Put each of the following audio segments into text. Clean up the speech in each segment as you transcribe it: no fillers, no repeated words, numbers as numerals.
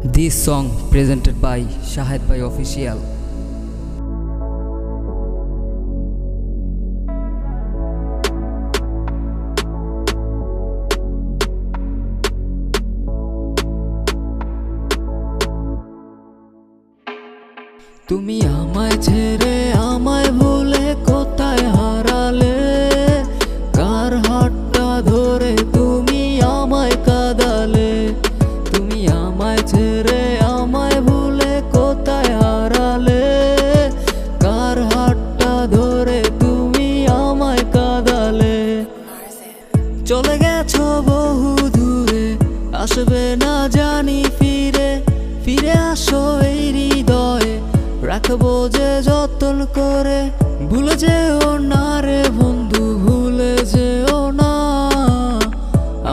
This song presented by Shahid Bhai Official. তুমি আমায় ছেড়ে আমায় ভুলে কোথায় হারালে, কার হাতটা ধরে তুমি আমায় কাঁদালে। তুমি আমায় ছেড়ে আমায় ভুলে কোথায় হারালে, কার হাতটা ধরে তুমি আমায় কাঁদালে। চলে গেছো বহু দূরে, আসবে না জানি ফিরে, ফিরে আসো এই হৃদয়ে, রাখবো যে যতন করে। ভুলে যেও না রে বন্ধু, ভুলে যেও না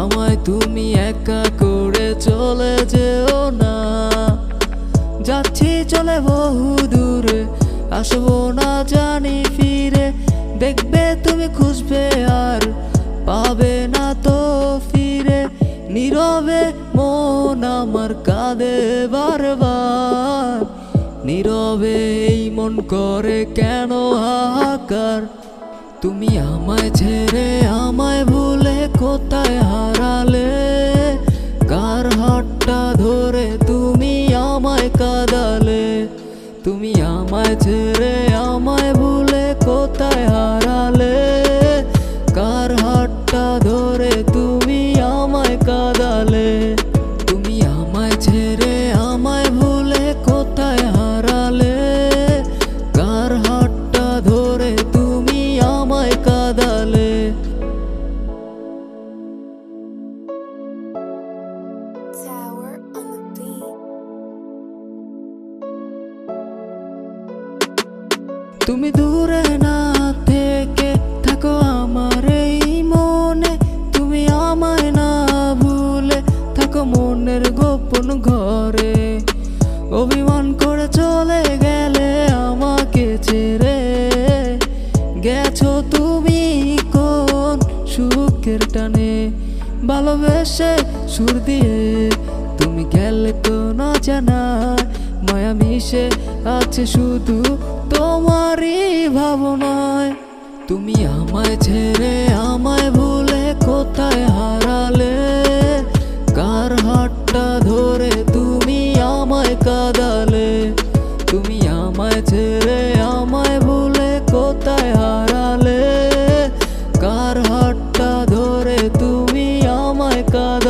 আমায় তুমি একা করে চলে যেও না। যাচ্ছি চলে বহু দূরে, আসবো না জানি ফিরে, দেখবে তুমি খুঁজবে আর পাবে না তো ফিরে। নীরবে মন আমার কাঁদে বারবার, নীরবে এই মন করে কেন হাহাকার। তুমি আমায় ছেড়ে আমায় ভুলে কোথায় হারালে, কার হাতটা ধরে তুমি আমায় কাঁদালে। তুমি আমায় ছেড়ে আমায় ভুলে কোথায় হারালে, কার হাতটা ধরে তুমি আমায় কাঁদালে। তুমি আমায় ছেড়ে আমায় ভুলে কোথায় হারালে, কার হাতটা ধরে তুমি আমায় কাঁদালে। Tower on the beat. তুমি দূরে না থেকে থাকো আমার এই মনে, তুমি আমায় না ভুলে থাকো মনের গোপন ঘরে। অভিমান করে চলে গেলে আমাকে ছেড়ে, গেছো তুমি কোন সুখের টানে। ভালোবেসে সুর দিয়ে তুমি গেলে তো না জানায়, মায়া মিশে আছে শুধু তোমারই ভাবনায়। তুমি আমায় ছেড়ে আমায় ভুলে কোথায় হারালে, কার হাতটা ধরে তুমি আমায় কাঁদালে। তুমি আমায় ছেড়ে আমায় ভুলে কোথায় হারালে, কার হাতটা ধরে তুমি আমায় কাঁদালে।